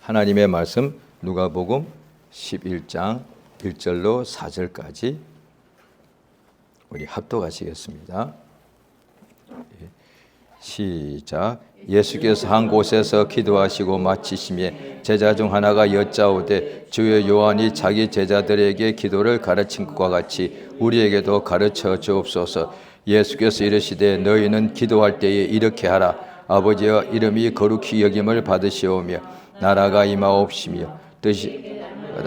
하나님의 말씀 누가복음 11장 1절로 4절까지 우리 합독하시겠습니다. 시작. 예수께서 한 곳에서 기도하시고 마치심에 제자 중 하나가 여짜오되 주여, 요한이 자기 제자들에게 기도를 가르친 것과 같이 우리에게도 가르쳐 주옵소서. 예수께서 이르시되 너희는 기도할 때에 이렇게 하라. 아버지여, 이름이 거룩히 여김을 받으시오며 나라가 임하옵시며 뜻이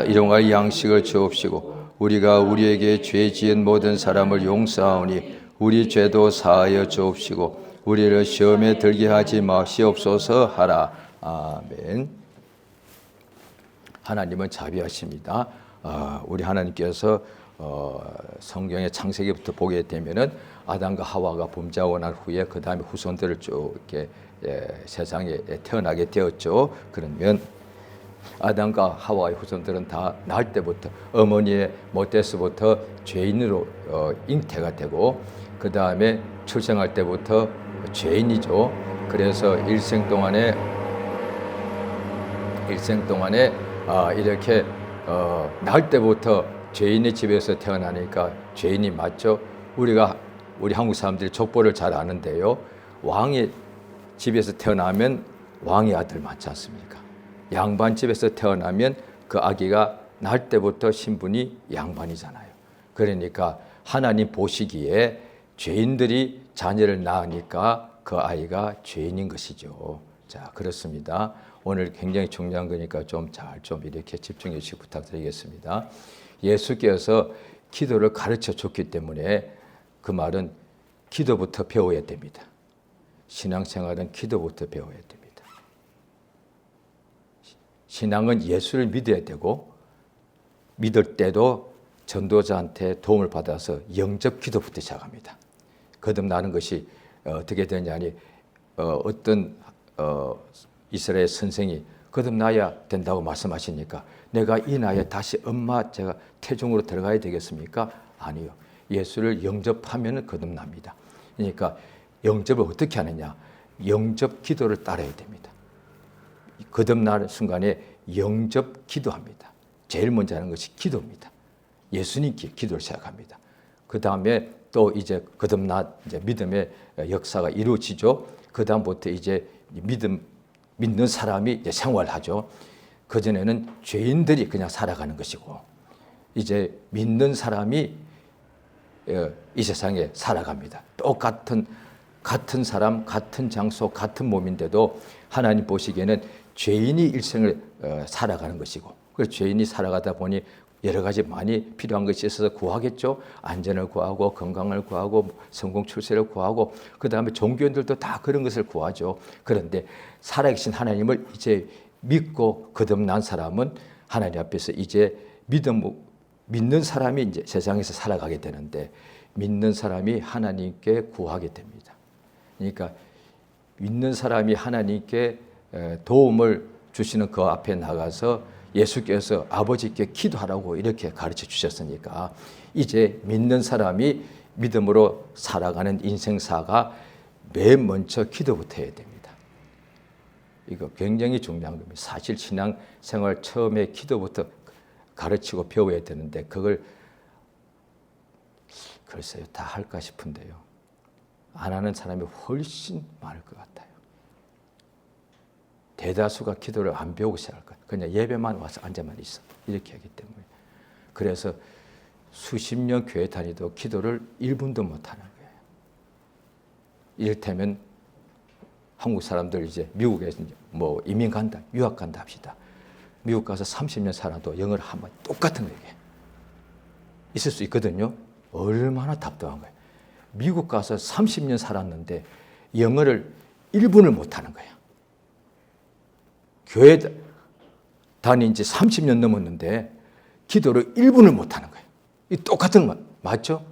일용할 양식을 주옵시고 우리가 우리에게 죄 지은 모든 사람을 용서하오니 우리 죄도 사하여 주옵시고 우리를 시험에 들게 하지 마시옵소서 하라. 아멘. 하나님은 자비하십니다. 우리 하나님께서 성경의 창세기부터 보게 되면은 아담과 하와가 범죄하고 난 후에 그 다음에 후손들을 쭉 이렇게 세상에 태어나게 되었죠. 그러면 아담과 하와의 후손들은 다 낳을 때부터 어머니의 모태에서부터 죄인으로 잉태가 되고 그 다음에 출생할 때부터 죄인이죠. 그래서 일생 동안에 이렇게 낳을 때부터 죄인의 집에서 태어나니까 죄인이 맞죠. 우리 한국 사람들이 족보를 잘 아는데요. 왕의 집에서 태어나면 왕의 아들 맞지 않습니까? 양반 집에서 태어나면 그 아기가 낳을 때부터 신분이 양반이잖아요. 그러니까 하나님 보시기에 죄인들이 자녀를 낳으니까 그 아이가 죄인인 것이죠. 자, 그렇습니다. 오늘 굉장히 중요한 거니까 좀 이렇게 집중해 주시기 부탁드리겠습니다. 예수께서 기도를 가르쳐 줬기 때문에 그 말은 기도부터 배워야 됩니다. 신앙생활은 기도부터 배워야 됩니다. 신앙은 예수를 믿어야 되고 믿을 때도 전도자한테 도움을 받아서 영접 기도부터 시작합니다. 거듭나는 것이 어떻게 되냐니 어떤 이스라엘 선생이 거듭나야 된다고 말씀하시니까 내가 이 나이에 다시 제가 태중으로 들어가야 되겠습니까? 아니요. 예수를 영접하면 거듭납니다. 그러니까 영접을 어떻게 하느냐? 영접 기도를 따라야 됩니다. 거듭나는 순간에 영접 기도합니다. 제일 먼저 하는 것이 기도입니다. 예수님께 기도를 시작합니다. 그 다음에 또 이제 이제 믿음의 역사가 이루어지죠. 그 다음부터 이제 믿는 사람이 이제 생활하죠. 그 전에는 죄인들이 그냥 살아가는 것이고 이제 믿는 사람이 이 세상에 살아갑니다. 똑같은 사람, 같은 장소, 같은 몸인데도 하나님 보시기에는 죄인이 일생을 살아가는 것이고 그래서 죄인이 살아가다 보니 여러 가지 많이 필요한 것이 있어서 구하겠죠. 안전을 구하고 건강을 구하고 성공 출세를 구하고 그 다음에 종교인들도 다 그런 것을 구하죠. 그런데 살아계신 하나님을 이제 믿고 거듭난 사람은 하나님 앞에서 이제 믿는 사람이 이제 세상에서 살아가게 되는데 믿는 사람이 하나님께 구하게 됩니다. 그러니까 믿는 사람이 하나님께 도움을 주시는 그 앞에 나가서 예수께서 아버지께 기도하라고 이렇게 가르쳐 주셨으니까 이제 믿는 사람이 믿음으로 살아가는 인생사가 맨 먼저 기도부터 해야 됩니다. 이거 굉장히 중요한 겁니다. 사실 신앙생활 처음에 기도부터 가르치고 배워야 되는데 그걸 글쎄요 다 할까 싶은데요. 안 하는 사람이 훨씬 많을 것 같아요. 대다수가 기도를 안 배우고 시작할 거예요. 그냥 예배만 와서 앉아만 있어. 이렇게 하기 때문에. 그래서 수십 년 교회 다니도 기도를 1분도 못 하는 거예요. 이를테면 한국 사람들 이제 미국에 뭐 이민 간다, 유학 간다 합시다. 미국 가서 30년 살아도 영어를 하면 똑같은 거예요. 있을 수 있거든요. 얼마나 답답한 거예요. 미국 가서 30년 살았는데 영어를 1분을 못 하는 거예요. 교회 다닌 지 30년 넘었는데 기도를 1분을 못 하는 거예요. 이 똑같은 거 맞죠?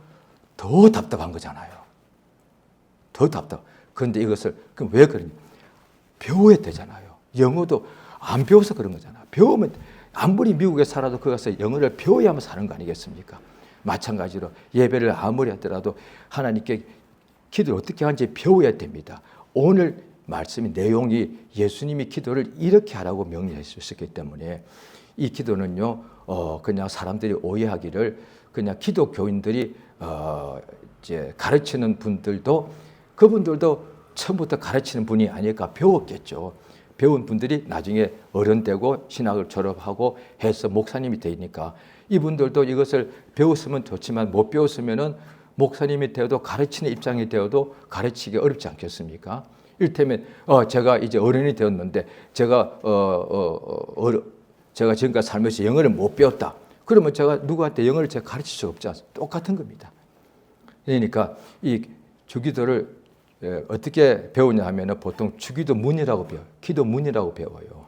더 답답한 거잖아요. 더 답답. 그런데 이것을 그럼 왜 그러냐? 배워야 되잖아요. 영어도 안 배워서 그런 거잖아요. 배우면 아무리 미국에 살아도 거기 가서 영어를 배워야만 사는 거 아니겠습니까? 마찬가지로 예배를 아무리 하더라도 하나님께 기도를 어떻게 하는지 배워야 됩니다. 오늘 말씀이 내용이 예수님이 기도를 이렇게 하라고 명령해 주셨기 때문에 이 기도는요 그냥 사람들이 오해하기를 그냥 기독교인들이 이제 가르치는 분들도 그분들도 처음부터 가르치는 분이 아닐까 배웠겠죠. 배운 분들이 나중에 어른 되고 신학을 졸업하고 해서 목사님이 되니까 이분들도 이것을 배웠으면 좋지만 못 배웠으면은 목사님이 되어도 가르치는 입장이 되어도 가르치기 어렵지 않겠습니까? 이를테면 제가 이제 어른이 되었는데 제가 제가 지금까지 살면서 영어를 못 배웠다. 그러면 제가 누구한테 영어를 제가 가르칠 수 없지 않습니까? 똑같은 겁니다. 그러니까 이 주기도를 어떻게 배우냐 하면 보통 주기도문이라고 배워요. 기도문이라고 배워요.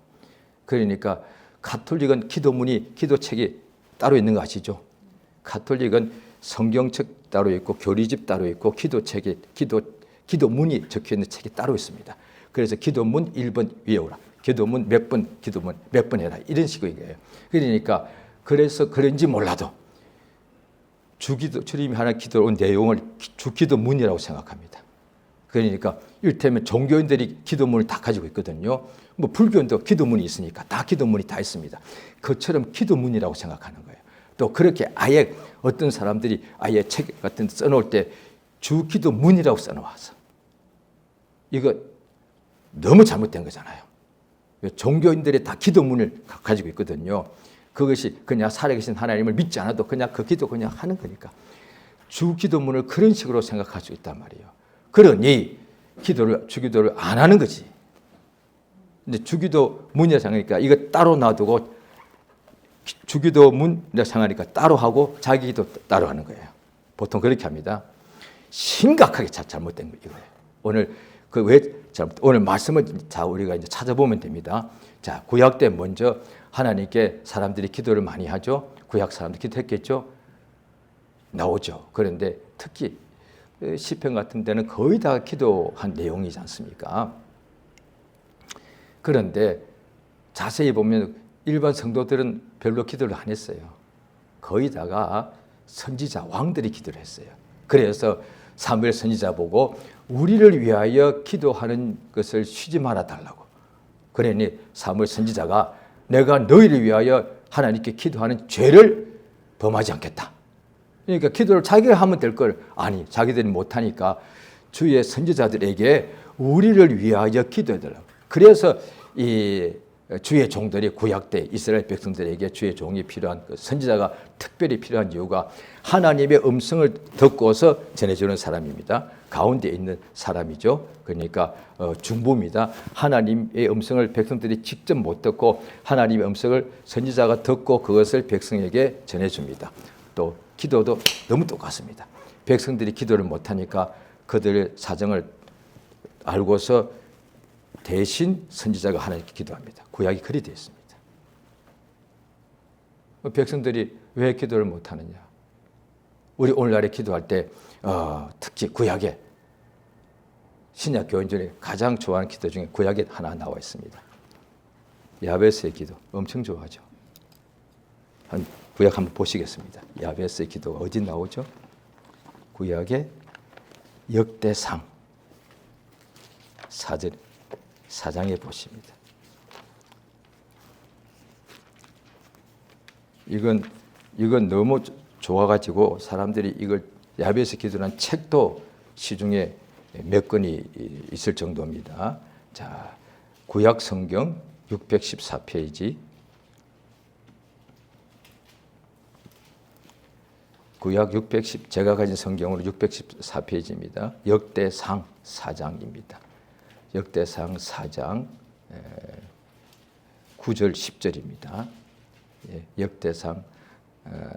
그러니까 가톨릭은 기도문이 기도책이 따로 있는 거 아시죠? 가톨릭은 성경책 따로 있고 교리집 따로 있고 기도책이 기도문이 적혀 있는 책이 따로 있습니다. 그래서 기도문 1번 외우라. 기도문 몇 번, 기도문 몇 번 해라. 이런 식이에요. 그러니까 그래서 그런지 몰라도 주님이 하는 기도 내용을 주기도문이라고 생각합니다. 그러니까 이를테면 종교인들이 기도문을 다 가지고 있거든요. 뭐 불교인도 기도문이 있으니까 다 기도문이 다 있습니다. 그처럼 기도문이라고 생각하는 거예요. 또 그렇게 아예 어떤 사람들이 아예 책 같은 데 써놓을 때 주기도문이라고 써놓아서 이거 너무 잘못된 거잖아요. 종교인들이 다 기도문을 가지고 있거든요. 그것이 그냥 살아계신 하나님을 믿지 않아도 그냥 그 기도 그냥 하는 거니까 주기도문을 그런 식으로 생각할 수 있단 말이에요. 그러니 주기도를 안 하는 거지. 근데 주기도문이라 생각하니까 이거 따로 놔두고 주기도문이라 생각하니까 따로 하고 자기 기도 따로 하는 거예요. 보통 그렇게 합니다. 심각하게 잘못된 거예요. 오늘 오늘 말씀을 자 우리가 이제 찾아보면 됩니다. 자, 구약 때 먼저 하나님께 사람들이 기도를 많이 하죠. 구약 사람들 기도했겠죠. 나오죠. 그런데 특히 시편 같은 데는 거의 다 기도한 내용이지 않습니까? 그런데 자세히 보면 일반 성도들은 별로 기도를 안 했어요. 거의 다가 선지자 왕들이 기도를 했어요. 그래서 사무엘 선지자 보고 우리를 위하여 기도하는 것을 쉬지 말아 달라고. 그러니 사무엘 선지자가 내가 너희를 위하여 하나님께 기도하는 죄를 범하지 않겠다. 그러니까 기도를 자기가 하면 될 걸 아니 자기들이 못하니까 주의 선지자들에게 우리를 위하여 기도해달라고. 그래서 이 주의 종들이 구약 때 이스라엘 백성들에게 주의 종이 필요한 그 선지자가 특별히 필요한 이유가 하나님의 음성을 듣고서 전해주는 사람입니다. 가운데 있는 사람이죠. 그러니까 중보입니다. 하나님의 음성을 백성들이 직접 못 듣고 하나님의 음성을 선지자가 듣고 그것을 백성에게 전해줍니다. 또 기도도 너무 똑같습니다. 백성들이 기도를 못하니까 그들의 사정을 알고서 대신 선지자가 하나님께 기도합니다. 구약이 그리 되어 있습니다. 백성들이 왜 기도를 못하느냐? 우리 오늘날에 기도할 때 특히 구약에 신약 교인들이 가장 좋아하는 기도 중에 구약에 하나 나와 있습니다. 야베스의 기도 엄청 좋아하죠. 구약 한번 보시겠습니다. 야베스의 기도가 어디 나오죠? 구약의 역대상 4장에 보십니다. 이건 너무 좋아가지고 사람들이 이걸 야베스 기도라는 책도 시중에 몇 권이 있을 정도입니다. 자, 구약 성경 614페이지. 구약 610 제가 가진 성경으로 614페이지입니다. 역대상 4장입니다. 역대상 4장 9절 10절입니다. 역대상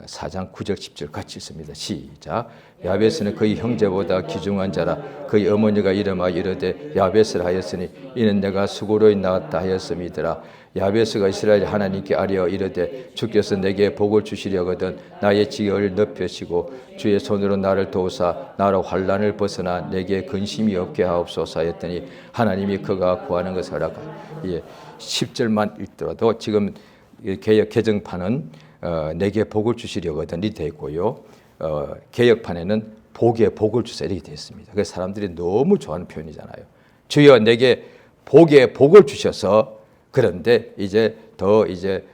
4장 9절 10절 같이 읽습니다. 시작. 야베스는 그의 형제보다 귀중한 자라. 그의 어머니가 이름하여 이르되 야베스라 하였으니 이는 내가 수고로이 낳았다 하였음이더라. 야베스가 이스라엘 하나님께 아뢰어 이르되 주께서 내게 복을 주시려거든 나의 지경을 넓히시고 주의 손으로 나를 도우사 나로 환난을 벗어나 내게 근심이 없게 하옵소서 하였더니 하나님이 그가 구하는 것을 허락하여. 10절만 읽더라도 지금 개역 개정판은 내게 복을 주시려거든 이 되어 있고요. 개역판에는 복에 복을 주사 이렇게 되어 있습니다. 그래서 사람들이 너무 좋아하는 표현이잖아요. 주여 내게 복에 복을 주셔서 그런데 이제 더 이제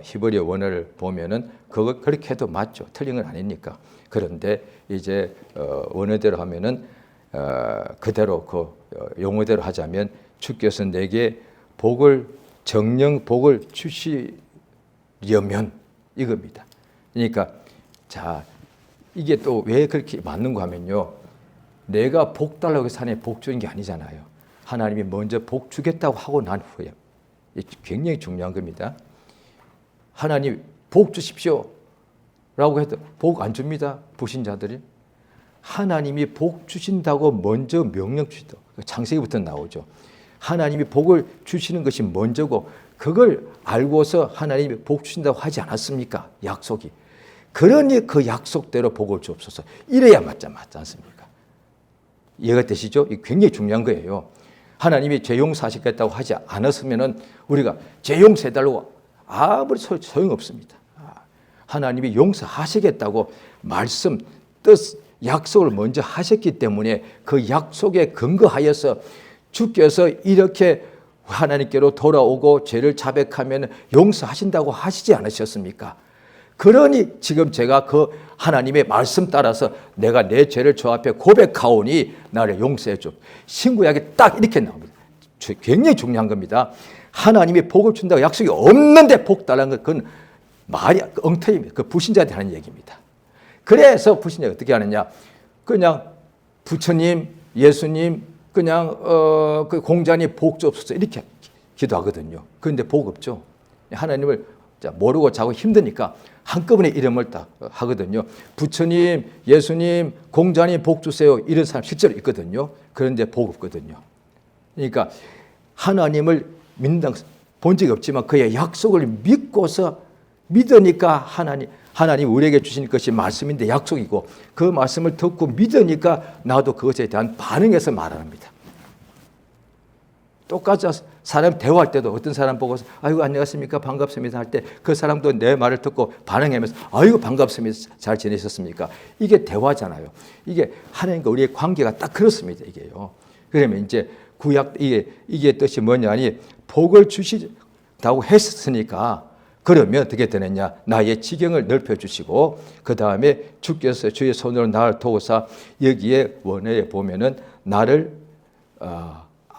히브리 원어를 보면은 그거 그렇게 해도 맞죠. 틀린 건 아니니까. 그런데 이제 원어대로 하면은 그대로 그 용어대로 하자면 주께서 내게 복을 정령 복을 주시려면 이겁니다. 그러니까 자 이게 또 왜 그렇게 맞는가 하면요. 내가 복 달라고 해서 하나님 복 주는 게 아니잖아요. 하나님이 먼저 복 주겠다고 하고 난 후에 굉장히 중요한 겁니다. 하나님 복 주십시오 라고 해도 복 안 줍니다. 불신자들이. 하나님이 복 주신다고 먼저 명령 주시다. 창세기부터 나오죠. 하나님이 복을 주시는 것이 먼저고 그걸 알고서 하나님이 복 주신다고 하지 않았습니까? 약속이. 그러니 그 약속대로 복을 주옵소서. 이래야 맞지 않습니까? 이해가 되시죠? 이게 굉장히 중요한 거예요. 하나님이 죄 용서하시겠다고 하지 않았으면 우리가 죄 용서해달라고 아무리 소용없습니다. 하나님이 용서하시겠다고 말씀, 뜻, 약속을 먼저 하셨기 때문에 그 약속에 근거하여서 주께서 이렇게 하나님께로 돌아오고 죄를 자백하면 용서하신다고 하시지 않으셨습니까? 그러니 지금 제가 그 하나님의 말씀 따라서 내가 내 죄를 주 앞에 고백하오니 나를 용서해 줘. 신구약에 딱 이렇게 나옵니다. 굉장히 중요한 겁니다. 하나님이 복을 준다고 약속이 없는데 복 달라는 건 그건 말이 엉터리입니다. 그 불신자한테 하는 얘기입니다. 그래서 불신자가 어떻게 하느냐? 그냥 부처님, 예수님, 그냥 그 공자님 복 주옵소서 이렇게 기도하거든요. 그런데 복 없죠. 하나님을 모르고 자고 힘드니까 한꺼번에 이름을 딱 하거든요. 부처님, 예수님, 공자님 복 주세요. 이런 사람 실제로 있거든요. 그런데 복 없거든요. 그러니까 하나님을 믿는 본 적이 없지만 그의 약속을 믿고서 믿으니까 하나님 우리에게 주신 것이 말씀인데 약속이고 그 말씀을 듣고 믿으니까 나도 그것에 대한 반응에서 말합니다. 똑같이 사람 대화할 때도 어떤 사람 보고서 아이고 안녕하십니까 반갑습니다 할 때 그 사람도 내 말을 듣고 반응하면서 아이고 반갑습니다 잘 지내셨습니까? 이게 대화잖아요. 이게 하나님과 우리의 관계가 딱 그렇습니다. 이게요. 그러면 이제 구약 이게 뜻이 뭐냐니 복을 주시다고 했으니까 그러면 어떻게 되느냐? 나의 지경을 넓혀주시고 그 다음에 주께서 주의 손으로 나를 도우사 여기에 원어에 보면은 나를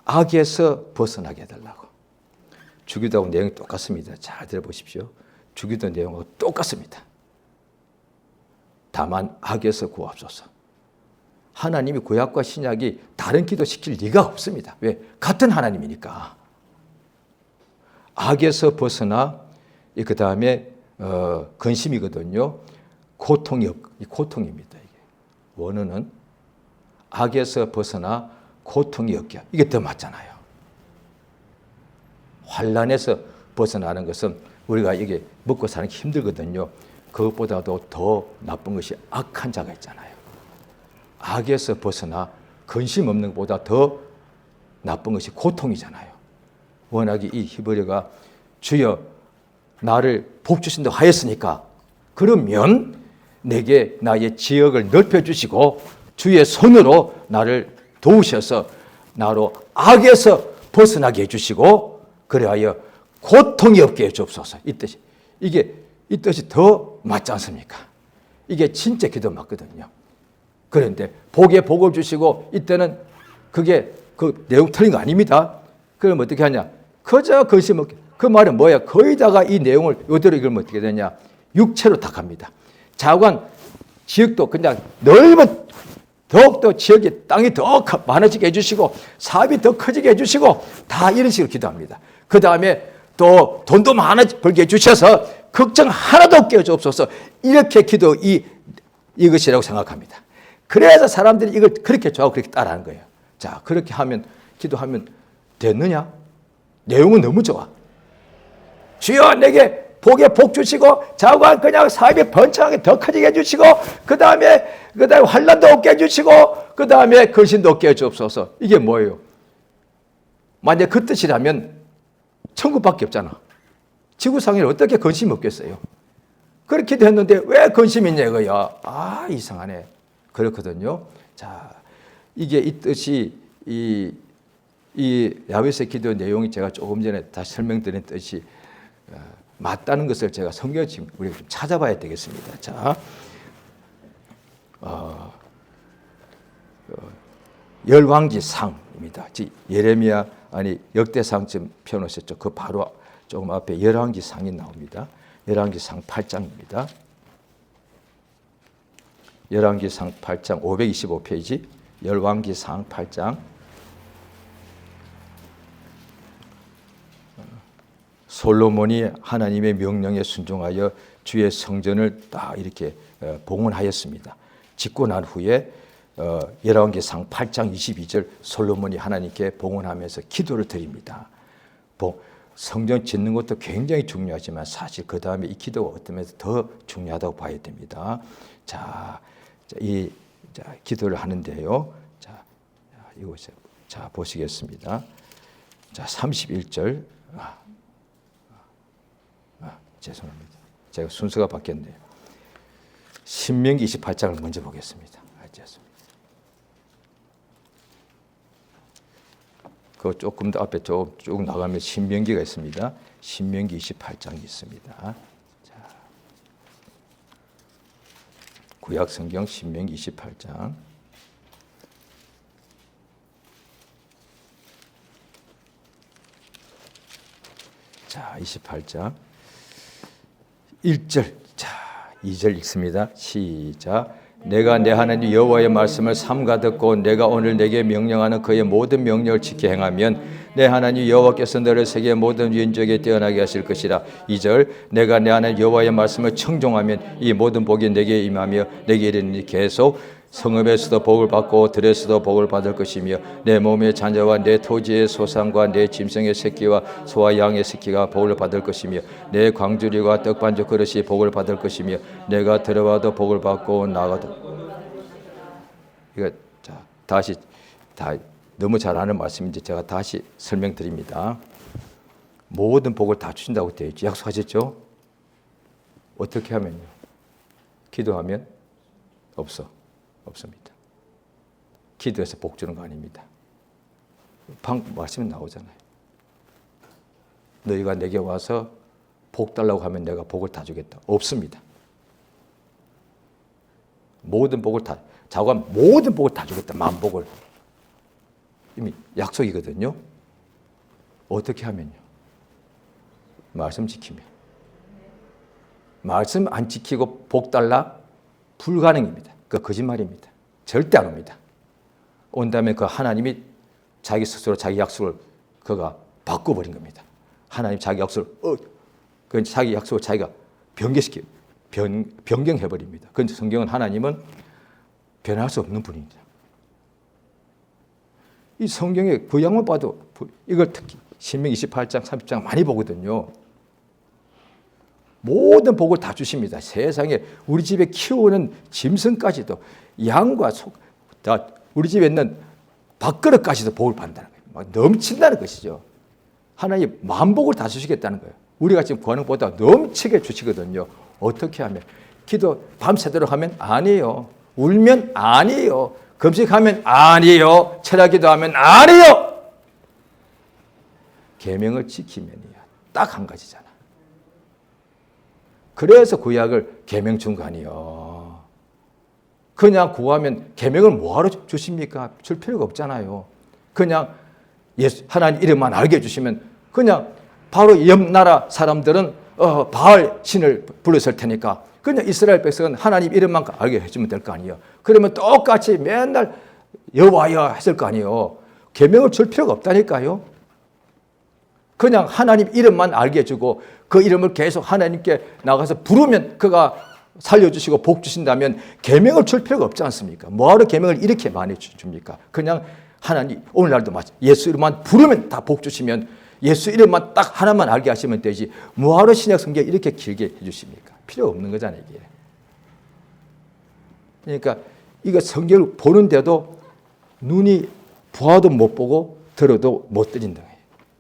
악에서 벗어나게 해달라고. 주기도하고 내용이 똑같습니다. 잘 들어보십시오. 주기도 내용하고 똑같습니다. 다만 악에서 구하옵소서. 하나님이 구약과 신약이 다른 기도 시킬 리가 없습니다. 왜? 같은 하나님이니까. 악에서 벗어나 그 다음에 근심이거든요. 고통입니다. 이게. 원어는 악에서 벗어나 고통이 없게. 이게 더 맞잖아요. 환난에서 벗어나는 것은 우리가 이게 먹고 사는 게 힘들거든요. 그것보다도 더 나쁜 것이 악한 자가 있잖아요. 악에서 벗어나 근심 없는 것보다 더 나쁜 것이 고통이잖아요. 워낙에 이 히브리가 주여 나를 복 주신다고 하였으니까 그러면 내게 나의 지역을 넓혀주시고 주의 손으로 나를 도우셔서 나로 악에서 벗어나게 해주시고 그래하여 고통이 없게 해주옵소서. 이 뜻이 이 뜻이 더 맞지 않습니까? 이게 진짜 기도 맞거든요. 그런데 복에 복을 주시고 이때는 그게 그 내용 틀린 거 아닙니다. 그럼 어떻게 하냐? 그저 근심 없게. 그 말은 뭐야? 거의다가 이 내용을 이대로 읽으면 어떻게 되냐? 육체로 다 갑니다. 자관 지역도 그냥 넓은 더욱더 지역이 땅이 더 많아지게 해주시고 사업이 더 커지게 해주시고 다 이런 식으로 기도합니다. 그 다음에 또 돈도 많아 벌게 해주셔서 걱정 하나도 없게 해주옵소서. 이렇게 기도 이것이라고 생각합니다. 그래서 사람들이 이걸 그렇게 좋아하고 그렇게 따라하는 거예요. 자, 그렇게 하면 기도하면 됐느냐? 내용은 너무 좋아. 주여 내게 복에 복 주시고 자관 그냥 사업이 번창하게 더 커지게 해주시고 그 다음에 환난도 없게 해주시고 그 다음에 근심도 없게 해주옵소서. 이게 뭐예요? 만약 그 뜻이라면 천국밖에 없잖아. 지구상에는 어떻게 근심이 없겠어요? 그렇게 됐는데 왜 근심이 있냐 이거야. 아 이상하네. 그렇거든요. 자, 이게 이 뜻이 이 야훼세 기도 내용이 제가 조금 전에 다시 설명드린 뜻이 맞다는 것을 제가 성경에 지금 우리가 좀 찾아봐야 되겠습니다. 자, 열왕기상입니다. 예레미야 아니 역대상쯤 펴놓으셨죠. 그 바로 조금 앞에 열왕기상이 나옵니다. 열왕기상 8장입니다. 열왕기상 8장 525페이지 열왕기상 8장 솔로몬이 하나님의 명령에 순종하여 주의 성전을 딱 이렇게 봉헌하였습니다. 짓고 난 후에 열왕기상 8장 22절 솔로몬이 하나님께 봉헌하면서 기도를 드립니다. 성전 짓는 것도 굉장히 중요하지만 사실 그 다음에 이 기도가 어떤 면에서 더 중요하다고 봐야 됩니다. 자, 기도를 하는데요. 이곳에 보시겠습니다. 자, 31절. 죄송합니다. 제가 순서가 바뀌었네요. 신명기 28장을 먼저 보겠습니다. 죄송합니다. 그 조금 더 앞에 쭉 나가면 신명기가 있습니다. 신명기 28장이 있습니다. 자, 구약 성경 신명기 28장. 자, 28장 1절. 자, 2절 읽습니다. 시작. 내가 내 하나님 여호와의 말씀을 삼가 듣고 내가 오늘 내게 명령하는 그의 모든 명령을 지켜 행하면 내 하나님 여호와께서 너를 세계 모든 민족에 뛰어나게 하실 것이라. 2절. 내가 내 하나님 여호와의 말씀을 청종하면 이 모든 복이 내게 임하며 내게 이르니 계속 성읍에서도 복을 받고 들에서도 복을 받을 것이며 내 몸의 자녀와 내 토지의 소산과 내 짐승의 새끼와 소와 양의 새끼가 복을 받을 것이며 내 광주리와 떡반죽 그릇이 복을 받을 것이며 내가 들어와도 복을 받고 나가도. 이거 다시 너무 잘 아는 말씀인데 제가 다시 설명드립니다. 모든 복을 다 주신다고 되어 있죠. 약속하셨죠? 어떻게 하면요? 기도하면 없습니다. 기도해서 복 주는 거 아닙니다. 말씀이 나오잖아요. 너희가 내게 와서 복 달라고 하면 내가 복을 다 주겠다. 없습니다. 모든 복을 다 주겠다. 만복을. 이미 약속이거든요. 어떻게 하면요? 말씀 지키면. 말씀 안 지키고 복 달라? 불가능입니다. 그 거짓말입니다. 절대 안 옵니다. 온다면 그 하나님이 자기 스스로 자기 약속을 그가 바꿔버린 겁니다. 하나님 자기 약속을 그 자기 약속을 자기가 변경해버립니다. 그런데 성경은 하나님은 변할 수 없는 분입니다. 이 성경의 구약만 봐도 이걸 특히 신명기 28장 30장 많이 보거든요. 모든 복을 다 주십니다. 세상에 우리 집에 키우는 짐승까지도 양과 소, 다 우리 집에 있는 밥그릇까지도 복을 받는다는 거예요. 막 넘친다는 것이죠. 하나님 만복을 다 주시겠다는 거예요. 우리가 지금 구하는 것보다 넘치게 주시거든요. 어떻게 하면? 기도 밤새도록 하면 아니에요. 울면 아니에요. 금식하면 아니에요. 철야기도 하면 아니에요. 계명을 지키면이야. 딱 한 가지잖아. 그래서 구약을 계명 준 거 아니에요. 그냥 구하면 계명을 뭐하러 주십니까? 줄 필요가 없잖아요. 그냥 하나님 이름만 알게 해주시면 그냥 바로 옆 나라 사람들은 바알 신을 불렀을 테니까 그냥 이스라엘 백성은 하나님 이름만 알게 해주면 될 거 아니에요. 그러면 똑같이 맨날 여호와여 했을 거 아니에요. 계명을 줄 필요가 없다니까요. 그냥 하나님 이름만 알게 해주고 그 이름을 계속 하나님께 나가서 부르면 그가 살려주시고 복 주신다면 계명을 줄 필요가 없지 않습니까? 뭐하러 계명을 이렇게 많이 줍니까? 그냥 하나님 오늘날도 마찬가지 예수 이름만 부르면 다 복 주시면 예수 이름만 딱 하나만 알게 하시면 되지 뭐하러 신약 성경 이렇게 길게 해주십니까? 필요 없는 거잖아요 이게. 그러니까 이거 성경을 보는데도 눈이 보아도 못 보고 들어도 못 들린다.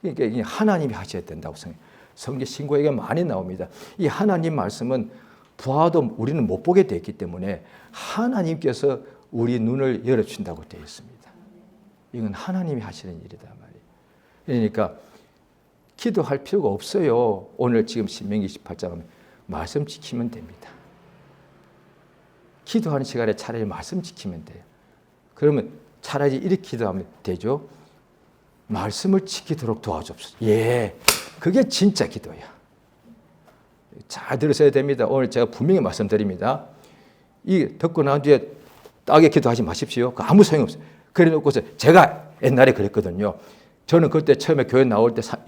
그러니까 하나님이 하셔야 된다고 성경 신구에게 많이 나옵니다. 이 하나님 말씀은 보아도 우리는 못 보게 되어 있기 때문에 하나님께서 우리 눈을 열어준다고 되어 있습니다. 이건 하나님이 하시는 일이다 말이에요. 그러니까 기도할 필요가 없어요. 오늘 지금 신명기 28장 하면 말씀 지키면 됩니다. 기도하는 시간에 차라리 말씀 지키면 돼요. 그러면 차라리 이렇게 기도하면 되죠. 말씀을 지키도록 도와주옵소서. 예, 그게 진짜 기도야. 잘 들으셔야 됩니다. 오늘 제가 분명히 말씀드립니다. 이 듣고 난 뒤에 따게 기도하지 마십시오. 아무 소용없어요. 그래 놓고서 제가 옛날에 그랬거든요. 저는 그때 처음에 교회 나올 때 3,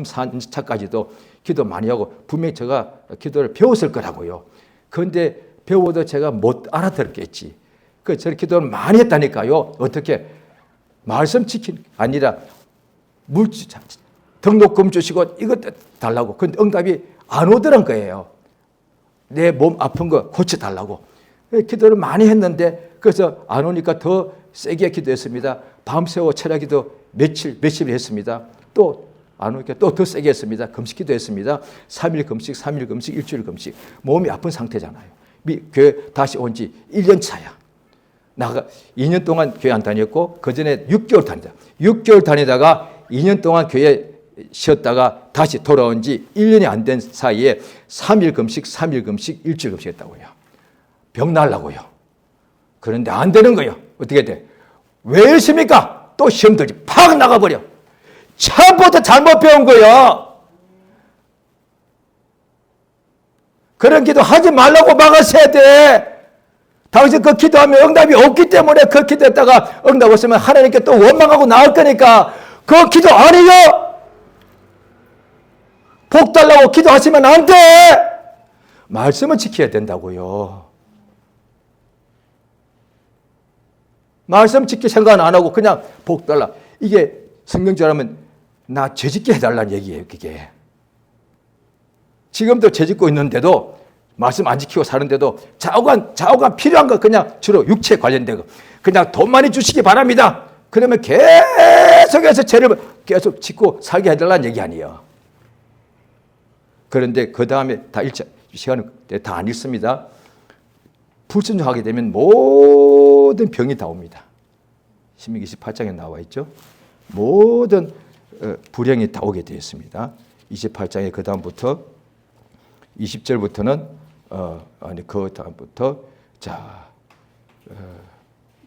4차까지도 기도 많이 하고 분명히 제가 기도를 배웠을 거라고요. 그런데 배워도 제가 못 알아들었겠지. 그래서 저는 기도를 많이 했다니까요. 어떻게? 말씀 지키는 아니라 물질, 등록금 주시고 이것 달라고. 근데 응답이 안 오더란 거예요. 내 몸 아픈 거 고쳐달라고. 기도를 많이 했는데 그래서 안 오니까 더 세게 기도했습니다. 밤새워 철야 기도 며칠 했습니다. 또 안 오니까 또 더 세게 했습니다. 금식 기도했습니다. 3일 금식, 3일 금식, 일주일 금식. 몸이 아픈 상태잖아요. 교회 다시 온 지 1년 차야. 나가 2년 동안 교회 안 다녔고 그 전에 6개월 다니다. 6개월 다니다가 2년 동안 교회 쉬었다가 다시 돌아온 지 1년이 안 된 사이에 3일 금식, 3일 금식, 일주일 금식 했다고요. 병 날라고요. 그런데 안 되는 거예요. 어떻게 돼? 왜 이러십니까? 또 시험 들지. 팍 나가버려. 처음부터 잘못 배운 거예요. 그런 기도 하지 말라고 막았어야 돼. 당신 그 기도하면 응답이 없기 때문에 그 기도했다가 응답 없으면 하나님께 또 원망하고 나올 거니까 그 기도 아니에요. 복 달라고 기도하시면 안 돼. 말씀을 지켜야 된다고요. 말씀 지킬 생각은 안 하고 그냥 복 달라. 이게 성경처럼 나 죄짓게 해달라는 얘기예요. 그게. 지금도 죄짓고 있는데도 말씀 안 지키고 사는데도 좌우간 필요한 거 그냥 주로 육체 관련된 거 그냥 돈 많이 주시기 바랍니다. 그러면 계속해서 죄를 계속 짓고 살게 해달라는 얘기 아니에요. 그런데 그 다음에 다 시간은 다 안 읽습니다. 불순종하게 되면 모든 병이 다 옵니다. 신명기 28장에 나와 있죠. 모든 불행이 다 오게 되어 있습니다. 28장에 그 다음부터 20절부터는 그 다음부터 자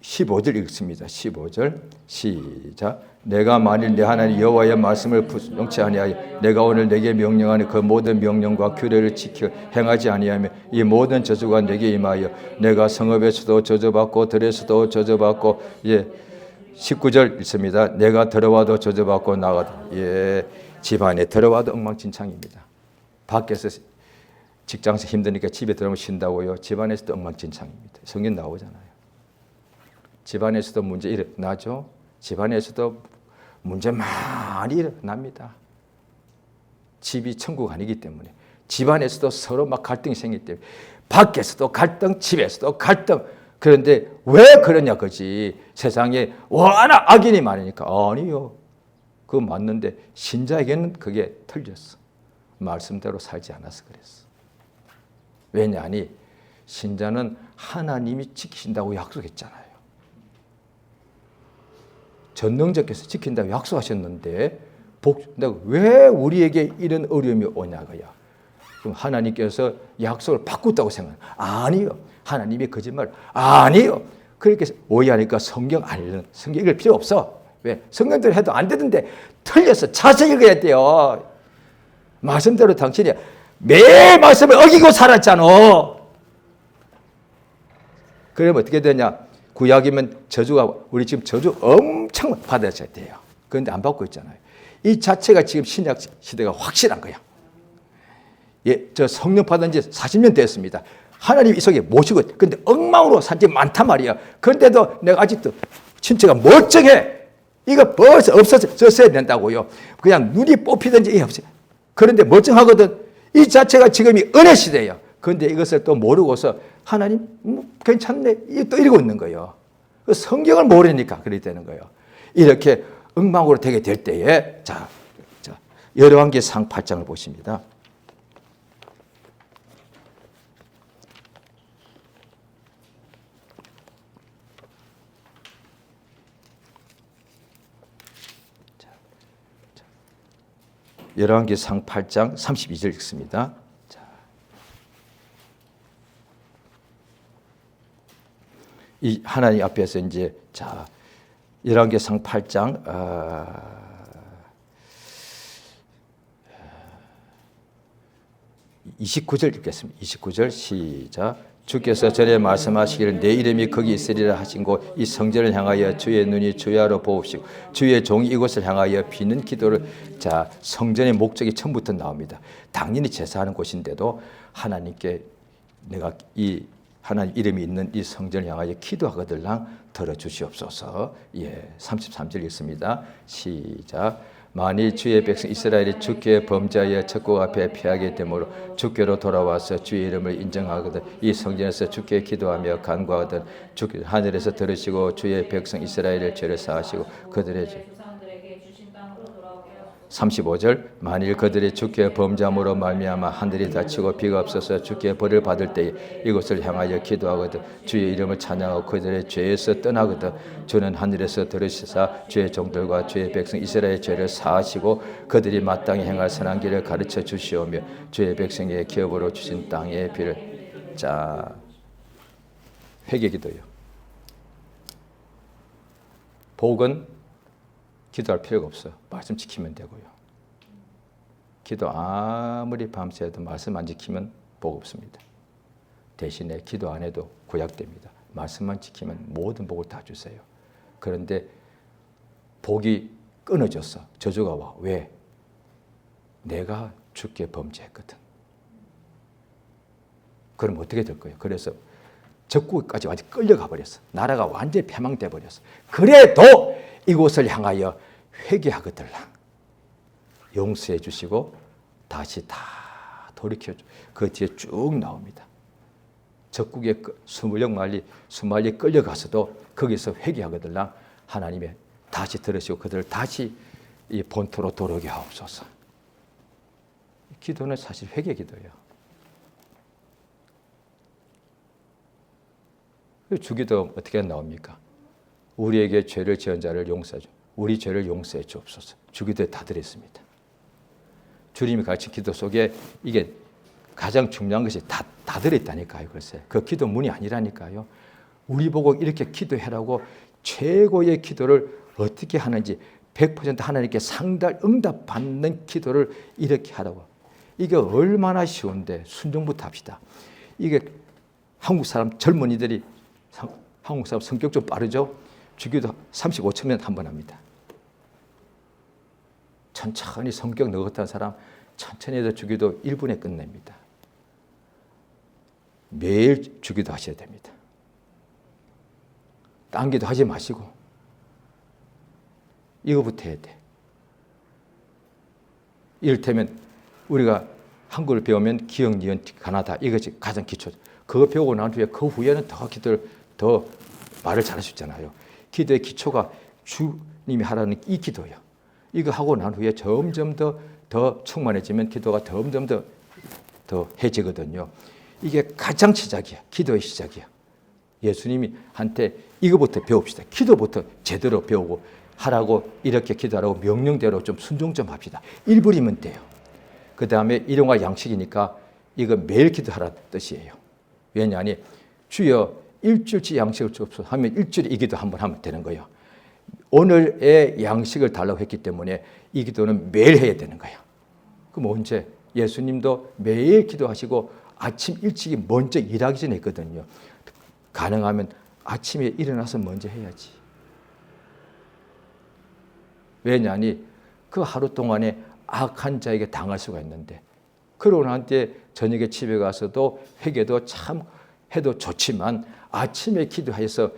15절 읽습니다. 15절 시작. 내가 만일 내 하나님 여호와의 말씀을 불순종치 아니하여 내가 오늘 내게 명령하는 그 모든 명령과 규례를 지켜 행하지 아니하며 이 모든 저주가 내게 임하여 내가 성읍에서도 저주받고 들에서도 저주받고 19절 읽습니다. 내가 들어와도 저주받고 나가도 집안에 들어와도 엉망진창입니다. 밖에서 직장에서 힘드니까 집에 들어오면 쉰다고요. 집안에서도 엉망진창입니다. 성경 나오잖아요. 집안에서도 문제 일어나죠. 집안에서도 문제 많이 일어납니다. 집이 천국 아니기 때문에 집안에서도 서로 막 갈등이 생기기 때문에 밖에서도 갈등, 집에서도 갈등. 그런데 왜 그러냐 그지. 세상에 워낙 악인이 많으니까. 아니요. 그거 맞는데 신자에게는 그게 틀렸어. 말씀대로 살지 않아서 그랬어. 왜냐하니 신자는 하나님이 지키신다고 약속했잖아요. 전능자께서 지킨다고 약속하셨는데 왜 우리에게 이런 어려움이 오냐고요. 그럼 하나님께서 약속을 바꿨다고 생각해요. 아니요. 하나님이 거짓말 아니요. 그렇게 오해하니까 성경 안 읽는 성경 읽을 필요 없어. 왜? 성경대로 해도 안 되는데 틀려서 자세히 읽어야 돼요. 말씀대로 당신이 매일 말씀을 어기고 살았잖아. 그러면 어떻게 되냐? 구약이면 저주가 우리 지금 저주 엄청 받아야 돼요. 그런데 안 받고 있잖아요. 이 자체가 지금 신약 시대가 확실한 거야. 저 성령 받은 지 40년 됐습니다. 하나님 이 속에 모시고 근데 엉망으로 산 지 많단 말이야. 그런데도 내가 아직도 신체가 멀쩡해. 이거 벌써 없어졌어야 된다고요. 그냥 눈이 뽑히든지 없어요. 그런데 멀쩡하거든. 이 자체가 지금이 은혜 시대예요. 그런데 이것을 또 모르고서 하나님 괜찮네 또 이러고 있는 거예요. 성경을 모르니까 그렇게 되는 거예요. 이렇게 엉망으로 되게 될 때에 자 열왕기상 8장을 보십니다. 열왕기상 8장 32절 읽습니다. 자, 이 하나님 앞에서 이제 자 열왕기상 8장 29절 읽겠습니다. 29절 시작. 주께서 전에 말씀하시기를 내 이름이 거기 있으리라 하신 곳 이 성전을 향하여 주의 눈이 주야로 보옵시고 주의 종이 이곳을 향하여 비는 기도를 자 성전의 목적이 처음부터 나옵니다. 당연히 제사하는 곳인데도 하나님께 내가 이 하나님 이름이 있는 이 성전을 향하여 기도하거들랑 들어주시옵소서. 예, 33절 읽습니다. 시작. 만일 주의 백성 이스라엘이 주께 범죄하여 적국 앞에 피하게 되므로 주께로 돌아와서 주의 이름을 인정하거든 이 성전에서 주께 기도하며 간구하거든 주께 하늘에서 들으시고 주의 백성 이스라엘의 죄를 사하시고 그들의 죄 35절 만일 그들이 주께 범죄함으로 말미암아 하늘이 닫히고 비가 없어서 주께 벌을 받을 때에 이곳을 향하여 기도하거든 주의 이름을 찬양하고 그들의 죄에서 떠나거든 주는 하늘에서 들으시사 주의 종들과 주의 백성 이스라엘의 죄를 사하시고 그들이 마땅히 행할 선한 길을 가르쳐 주시오며 주의 백성의 기업으로 주신 땅의 비를 자 회개기도요. 복은 기도할 필요가 없어. 말씀 지키면 되고요. 기도 아무리 밤새도 말씀 안 지키면 복 없습니다. 대신에 기도 안 해도 구약됩니다. 말씀만 지키면 모든 복을 다 주세요. 그런데 복이 끊어졌어. 저주가 와. 왜? 내가 주께 범죄했거든. 그럼 어떻게 될 거예요? 그래서 적국까지 완전히 끌려가 버렸어. 나라가 완전히 패망돼 버렸어. 그래도 이곳을 향하여 회개하거들라. 용서해 주시고 다시 다 돌이켜 주. 그 뒤에 쭉 나옵니다. 적국에 수말리 끌려가서도 거기서 회개하거들라. 하나님의 다시 들으시고 그들을 다시 이 본토로 돌아오게 하옵소서. 기도는 사실 회개 기도예요. 주기도 어떻게 나옵니까? 우리에게 죄를 지은 자를 용서해 주. 우리 죄를 용서해 주옵소서. 주기도에 다 들었습니다. 주님이 가르친 기도 속에 이게 가장 중요한 것이 다 들어있다니까요. 글쎄. 그 기도문이 아니라니까요. 우리 보고 이렇게 기도해라고 최고의 기도를 어떻게 하는지 100% 하나님께 상달 응답받는 기도를 이렇게 하라고. 이게 얼마나 쉬운데 순종부터 합시다. 이게 한국 사람 젊은이들이 한국 사람 성격 좀 빠르죠? 주기도 35초면 한 번 합니다. 천천히 성격 느긋한 사람 천천히 해도 주기도 1분에 끝냅니다. 매일 주기도 하셔야 됩니다. 딴 기도 하지 마시고 이거부터 해야 돼. 이를테면 우리가 한국을 배우면 기억, 니은, 가나다 이것이 가장 기초. 그거 배우고 난 후에 그 후에는 더 기도를 더 말을 잘할 수 있잖아요. 기도의 기초가 주님이 하라는 이 기도예요. 이거 하고 난 후에 점점 더 충만해지면 기도가 점점 더 해지거든요. 이게 가장 시작이야. 기도의 시작이야. 예수님이 한테 이거부터 배웁시다. 기도부터 제대로 배우고 하라고 이렇게 기도하라고 명령대로 좀 순종 좀 합시다. 1분이면 돼요. 그 다음에 일용할 양식이니까 이거 매일 기도하라는 뜻이에요. 왜냐하니 주여 일주일치 양식을 주옵소서 하면 일주일에 이 기도 한번 하면 되는 거예요. 오늘의 양식을 달라고 했기 때문에 이 기도는 매일 해야 되는 거예요. 그럼 언제? 예수님도 매일 기도하시고 아침 일찍이 먼저 일하기 전에 했거든요. 가능하면 아침에 일어나서 먼저 해야지. 왜냐하니 그 하루 동안에 악한 자에게 당할 수가 있는데 그러고 난 뒤에 저녁에 집에 가서도 회개도 참 해도 좋지만 아침에 기도해서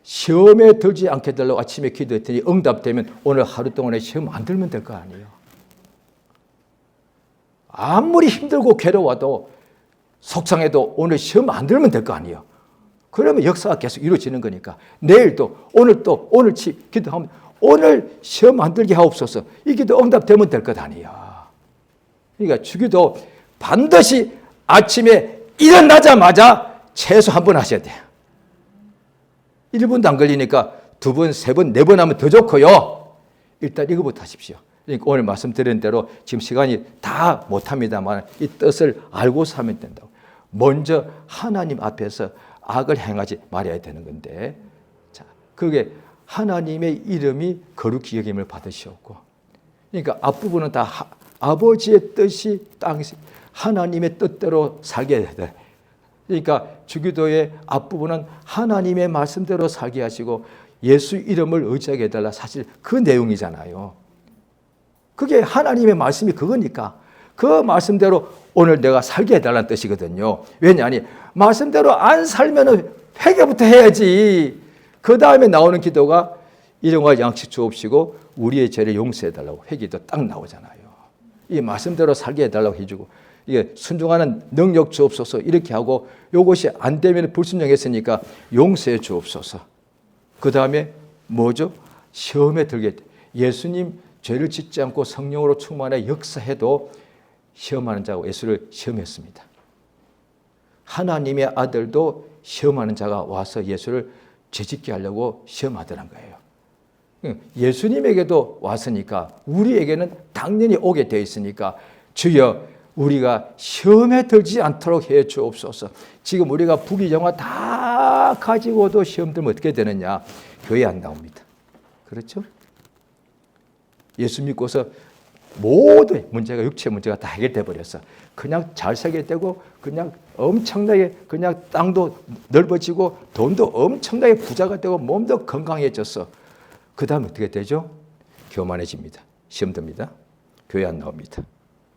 시험에 들지 않게 되려고 아침에 기도했더니 응답되면 오늘 하루 동안에 시험 안 들면 될 거 아니에요. 아무리 힘들고 괴로워도 속상해도 오늘 시험 안 들면 될 거 아니에요. 그러면 역사가 계속 이루어지는 거니까 내일도 오늘 기도하면 오늘 시험 안 들게 하옵소서. 이 기도 응답되면 될 것 아니에요. 그러니까 주기도 반드시 아침에 일어나자마자 최소 한 번 하셔야 돼요. 1분도 안 걸리니까 2번, 3번, 4번 하면 더 좋고요. 일단 이거부터 하십시오. 그러니까 오늘 말씀드린 대로 지금 시간이 다 못합니다만 이 뜻을 알고 살면 된다고. 먼저 하나님 앞에서 악을 행하지 말아야 되는 건데, 자, 그게 하나님의 이름이 거룩히 여김을 받으시었고, 그러니까 앞부분은 다 아버지의 뜻이 땅에서 하나님의 뜻대로 살게 되다. 그러니까 주기도의 앞부분은 하나님의 말씀대로 살게 하시고 예수 이름을 의지하게 해달라. 사실 그 내용이잖아요. 그게 하나님의 말씀이 그거니까 그 말씀대로 오늘 내가 살게 해달라는 뜻이거든요. 왜냐하니 말씀대로 안 살면 회개부터 해야지. 그 다음에 나오는 기도가 일용할 양식 주옵시고 우리의 죄를 용서해달라고 회개도 딱 나오잖아요. 이 말씀대로 살게 해달라고 해주고 이게 순종하는 능력 주옵소서 이렇게 하고 이것이 안 되면 불순종했으니까 용서해 주옵소서. 그 다음에 뭐죠? 시험에 들게 예수님 죄를 짓지 않고 성령으로 충만해 역사해도 시험하는 자가 예수를 시험했습니다. 하나님의 아들도 시험하는 자가 와서 예수를 죄짓게 하려고 시험하더란 거예요. 예수님에게도 왔으니까 우리에게는 당연히 오게 되어 있으니까 주여 우리가 시험에 들지 않도록 해 주옵소서. 지금 우리가 부귀영화 다 가지고도 시험 들면 어떻게 되느냐? 교회 안 나옵니다. 그렇죠? 예수 믿고서 모든 문제가 육체 문제가 다 해결돼 버렸어. 그냥 잘 살게 되고 그냥 엄청나게 그냥 땅도 넓어지고 돈도 엄청나게 부자가 되고 몸도 건강해졌어. 그 다음에 어떻게 되죠? 교만해집니다. 시험 듭니다. 교회 안 나옵니다.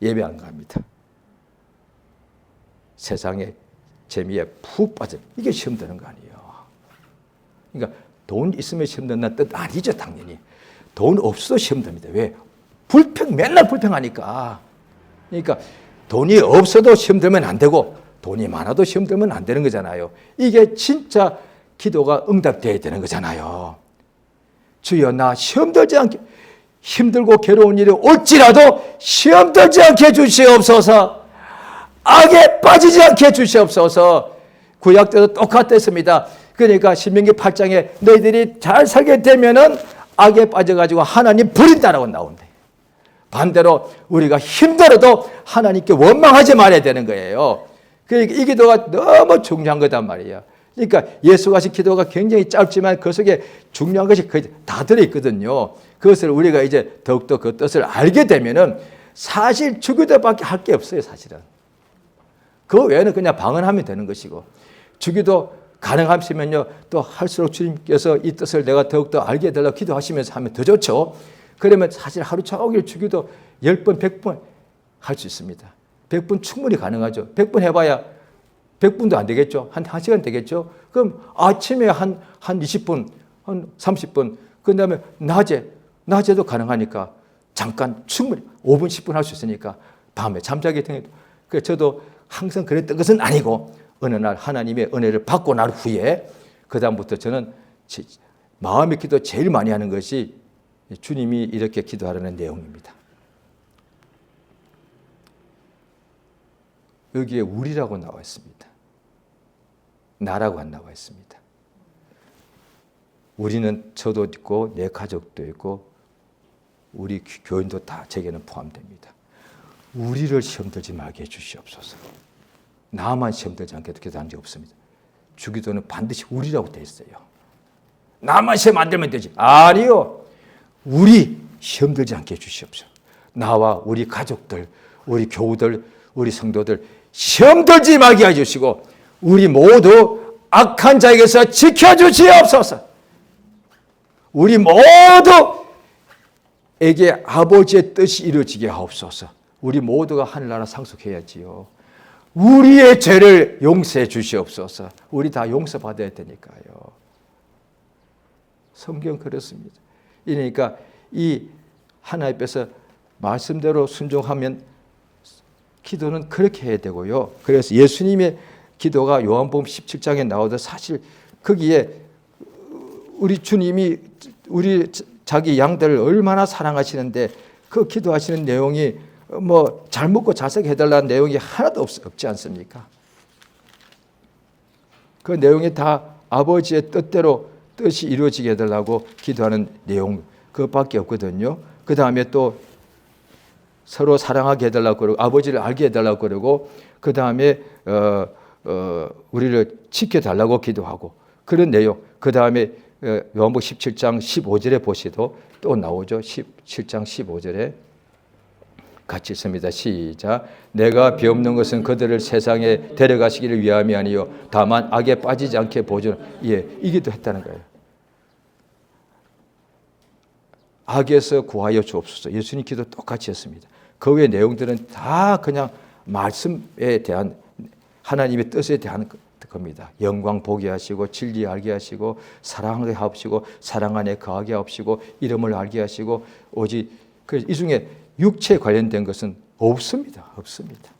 예배 안 갑니다. 세상의 재미에 푹 빠져. 이게 시험 드는 거 아니에요. 그러니까 돈 있으면 시험 든다는 뜻 아니죠. 당연히. 돈 없어도 시험 듭니다. 왜? 맨날 불평하니까. 그러니까 돈이 없어도 시험 들면 안 되고 돈이 많아도 시험 들면 안 되는 거잖아요. 이게 진짜 기도가 응답돼야 되는 거잖아요. 주여 나 시험 들지 않게 힘들고 괴로운 일이 올지라도 시험 들지 않게 해주시옵소서. 악에 빠지지 않게 해주시옵소서. 구약 때도 똑같았습니다. 그러니까 신명기 8장에 너희들이 잘 살게 되면은 악에 빠져가지고 하나님 버린다라고 나온대. 반대로 우리가 힘들어도 하나님께 원망하지 말아야 되는 거예요. 그러니까 이 기도가 너무 중요한 거단 말이에요. 그러니까 예수가 하신 기도가 굉장히 짧지만 그 속에 중요한 것이 거의 다 들어있거든요. 그것을 우리가 이제 더욱더 그 뜻을 알게 되면은 사실 주기도밖에 할 게 없어요, 사실은. 그 외에는 그냥 방언하면 되는 것이고, 주기도 가능하시면요, 또 할수록 주님께서 이 뜻을 내가 더욱더 알게 해달라고 기도하시면서 하면 더 좋죠. 그러면 사실 하루 종일 주기도 10번, 100번 할 수 있습니다. 100번 충분히 가능하죠. 100번 해봐야 100분도 안 되겠죠. 한 1시간 되겠죠. 그럼 아침에 한 20분, 한 30분, 그 다음에 낮에도 가능하니까 잠깐 충분히 5분, 10분 할 수 있으니까 밤에 잠자기 전에. 그래서 저도 항상 그랬던 것은 아니고 어느 날 하나님의 은혜를 받고 난 후에 그 다음부터 저는 마음의 기도 제일 많이 하는 것이 주님이 이렇게 기도하라는 내용입니다. 여기에 우리라고 나와 있습니다. 나라고 안 나와 있습니다. 우리는 저도 있고 내 가족도 있고 우리 교인도 다 제게는 포함됩니다. 우리를 시험 들지 말게 해주시옵소서. 나만 시험 들지 않게 기도한 적 없습니다. 주기도는 반드시 우리라고 되어 있어요. 나만 시험 안 들면 되지. 아니요. 우리 시험 들지 않게 해주시옵소서. 나와 우리 가족들, 우리 교우들, 우리 성도들 시험 들지 말게 해주시고 우리 모두 악한 자에게서 지켜주시옵소서. 우리 모두에게 아버지의 뜻이 이루어지게 하옵소서. 우리 모두가 하늘나라 상속해야지요. 우리의 죄를 용서해 주시옵소서. 우리 다 용서받아야 되니까요. 성경 그렇습니다. 그러니까 이 하나님 앞에서 말씀대로 순종하면 기도는 그렇게 해야 되고요. 그래서 예수님의 기도가 요한복음 17장에 나오듯 사실 거기에 우리 주님이 우리 자기 양들을 얼마나 사랑하시는데 그 기도하시는 내용이 뭐 잘 먹고 잘 살게 해달라는 내용이 하나도 없지 않습니까? 그 내용이 다 아버지의 뜻대로 뜻이 이루어지게 해달라고 기도하는 내용 그것밖에 없거든요. 그 다음에 또 서로 사랑하게 해달라고 그러고 아버지를 알게 해달라고 그러고 그 다음에 우리를 지켜달라고 기도하고 그런 내용. 그 다음에 요한복음 17장 15절에 보시도 또 나오죠. 17장 15절에 같이 있습니다. 시작. 내가 비옵는 것은 그들을 세상에 데려가시기를 위함이 아니요 다만 악에 빠지지 않게 보존. 예, 이 기도했다는 거예요. 악에서 구하여 주옵소서. 예수님 기도 똑같이 했습니다. 그 외의 내용들은 다 그냥 말씀에 대한 하나님의 뜻에 대한 겁니다. 영광 보게 하시고 진리 알게 하시고 사랑하게 하옵시고 사랑 안에 거하게 하옵시고 이름을 알게 하시고 오직 이 중에 육체에 관련된 것은 없습니다. 없습니다.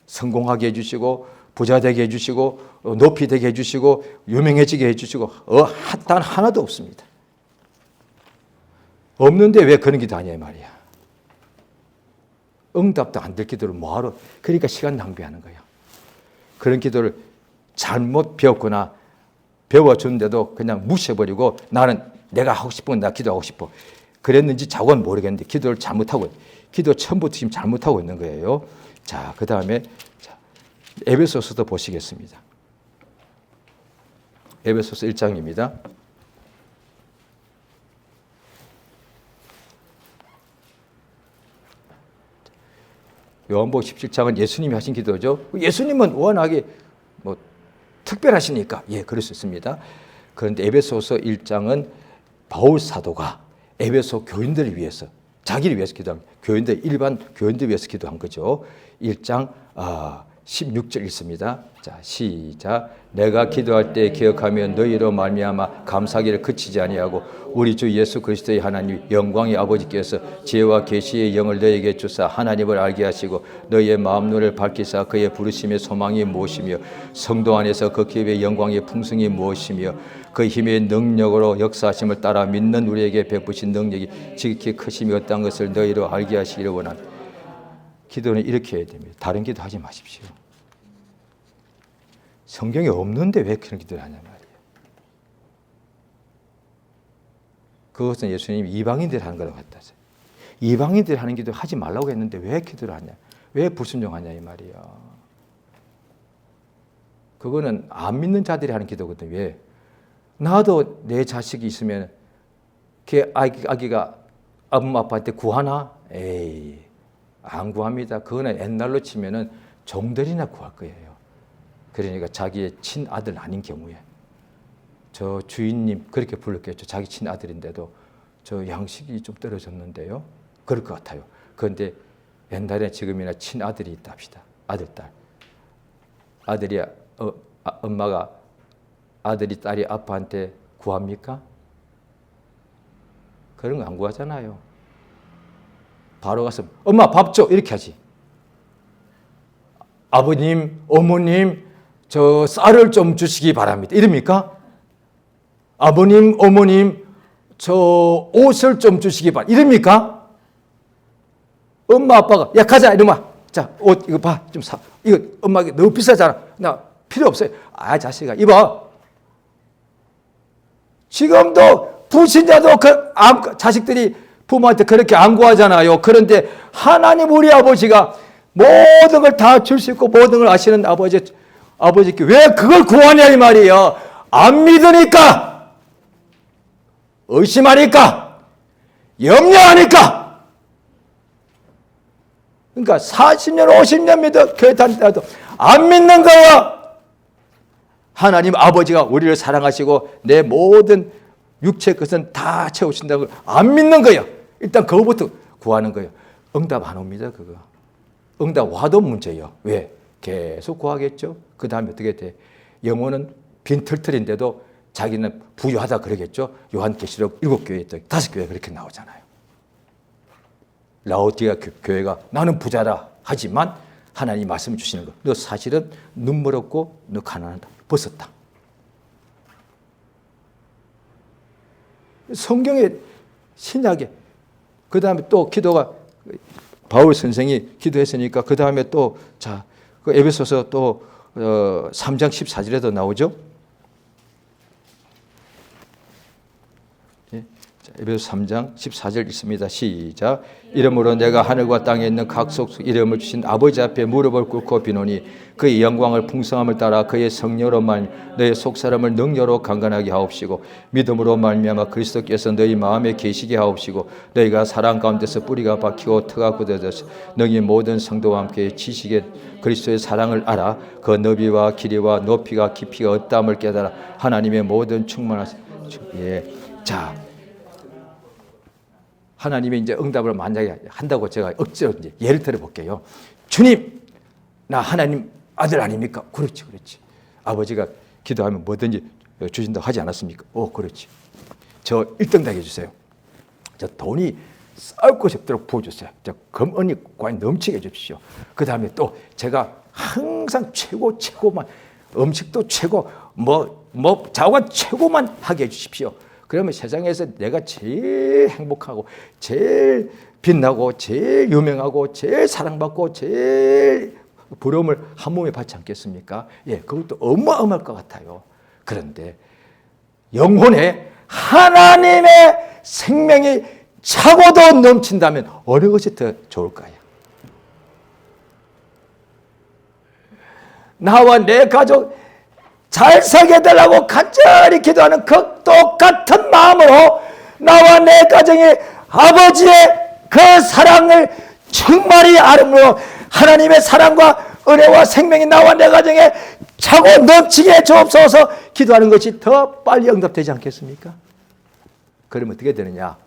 성공하게 해주시고 부자 되게 해주시고 높이 되게 해주시고 유명해지게 해주시고 단 하나도 없습니다. 없는데 왜 그런 기도 하냐 이 말이야. 응답도 안 될 기도를 뭐하러. 그러니까 시간 낭비하는 거예요. 그런 기도를 잘못 배웠거나 배워줬는데도 그냥 무시해버리고 나는 내가 하고 싶은 건 나 기도하고 싶어. 그랬는지 자고는 모르겠는데 기도를 잘못하고 기도 처음부터 지금 잘못하고 있는 거예요. 자, 그 다음에 에베소서도 보시겠습니다. 에베소서 1장입니다. 요한복음 17장은 예수님이 하신 기도죠. 예수님은 워낙에 특별하시니까 그럴 수 있습니다. 그런데 에베소서 1장은 바울 사도가 에베소 교인들을 위해서 자기를 위해서 기도합니다. 일반 교인들 위해서 기도한 거죠. 1장 16절 읽습니다. 자, 시작. 내가 기도할 때 기억하며 너희로 말미암아 감사하기를 그치지 아니하고 우리 주 예수 그리스도의 하나님 영광의 아버지께서 지혜와 계시의 영을 너희에게 주사 하나님을 알게 하시고 너희의 마음 눈을 밝히사 그의 부르심의 소망이 무엇이며 성도 안에서 그 기업의 영광의 풍성이 무엇이며 그 힘의 능력으로 역사하심을 따라 믿는 우리에게 베푸신 능력이 지극히 크심이 어떤 것을 너희로 알게 하시기를 원합니다. 기도는 이렇게 해야 됩니다. 다른 기도 하지 마십시오. 성경에 없는데 왜 그런 기도를 하냐 말이에요. 그것은 예수님이 이방인들이 하는 거라고 했다. 이방인들이 하는 기도 하지 말라고 했는데 왜 기도를 하냐. 왜 불순종하냐 이 말이야. 그거는 안 믿는 자들이 하는 기도거든요. 왜? 나도 내 자식이 있으면 걔 아기가 엄마 아빠한테 구하나? 에이, 안 구합니다. 그거는 옛날로 치면은 종들이나 구할 거예요. 그러니까 자기의 친아들 아닌 경우에 저 주인님 그렇게 불렀겠죠. 자기 친아들인데도 저 양식이 좀 떨어졌는데요. 그럴 것 같아요. 그런데 옛날에 지금이나 친아들이 있다 합시다. 아들, 딸. 아들이 엄마가 아들이 딸이 아빠한테 구합니까? 그런 거 안 구하잖아요. 바로 가서 엄마 밥 줘 이렇게 하지. 아버님, 어머님 저 쌀을 좀 주시기 바랍니다. 이럽니까? 아버님, 어머님 저 옷을 좀 주시기 바랍니다. 이럽니까? 엄마 아빠가 야 가자 이놈아. 자, 옷 이거 봐 좀 사. 이거 엄마가 너무 비싸잖아. 나 필요 없어요. 아 자식아 입어. 지금도 불신자도 자식들이 부모한테 그렇게 안 구하잖아요. 그런데 하나님 우리 아버지가 모든 걸 다 줄 수 있고 모든 걸 아시는 아버지께 왜 그걸 구하냐 이 말이에요. 안 믿으니까, 의심하니까, 염려하니까. 그러니까 40년 50년 믿어 교회 다니다도 안 믿는 거예요. 하나님 아버지가 우리를 사랑하시고 내 모든 육체 것은 다 채우신다고 안 믿는 거예요. 일단 그거부터 구하는 거예요. 응답 안 옵니다. 그거. 응답 와도 문제예요. 왜? 계속 구하겠죠. 그 다음에 어떻게 돼? 영혼은 빈털털인데도 자기는 부유하다 그러겠죠. 요한계시록 7교회 있다. 5교회 그렇게 나오잖아요. 라오디아 교회가 나는 부자라 하지만 하나님이 말씀 주시는 거. 너 사실은 눈물 없고 너 가난하다. 벗었다. 성경에 신약에 그 다음에 또 기도가 바울 선생이 기도했으니까 그 다음에 또 자, 그 에베소서 또 3장 14절에도 나오죠. 예? 자, 에베소 3장 14절 있습니다. 시작. 이러므로 내가 하늘과 땅에 있는 각 속속 이름을 주신 아버지 앞에 무릎을 꿇고 비노니 그의 영광을 풍성함을 따라 그의 성령으로만 너의 속사람을 능력으로 강건하게 하옵시고 믿음으로 말미암아 그리스도께서 너희 마음에 계시게 하옵시고 너희가 사랑 가운데서 뿌리가 박히고 터가 굳어져서 너희 모든 성도와 함께 지식에 그리스도의 사랑을 알아 그 너비와 길이와 높이가 깊이가 어떠함을 깨달아 하나님의 모든 충만하신 자, 하나님이 이제 응답을 만약에 한다고 제가 억지로 이제 예를 들어 볼게요. 주님, 나 하나님 아들 아닙니까? 그렇지, 그렇지. 아버지가 기도하면 뭐든지 주신다고 하지 않았습니까? 그렇지. 저 1등 되게 해주세요. 저 돈이 쌓을 곳이 없도록 부어주세요. 저 금언이 과연 넘치게 해주십시오. 그 다음에 또 제가 항상 최고만 음식도 최고 자원 최고만 하게 해주십시오. 그러면 세상에서 내가 제일 행복하고 제일 빛나고 제일 유명하고 제일 사랑받고 제일 부러움을 한 몸에 받지 않겠습니까? 예, 그것도 어마어마할 것 같아요. 그런데 영혼에 하나님의 생명이 차고도 넘친다면 어느 것이 더 좋을까요? 나와 내 가족 잘 살게 해달라고 간절히 기도하는 그 똑같은 마음으로 나와 내 가정의 아버지의 그 사랑을 정말이 아름으로 하나님의 사랑과 은혜와 생명이 나와 내 가정에 차고 넘치게 주옵소서 기도하는 것이 더 빨리 응답되지 않겠습니까? 그러면 어떻게 되느냐?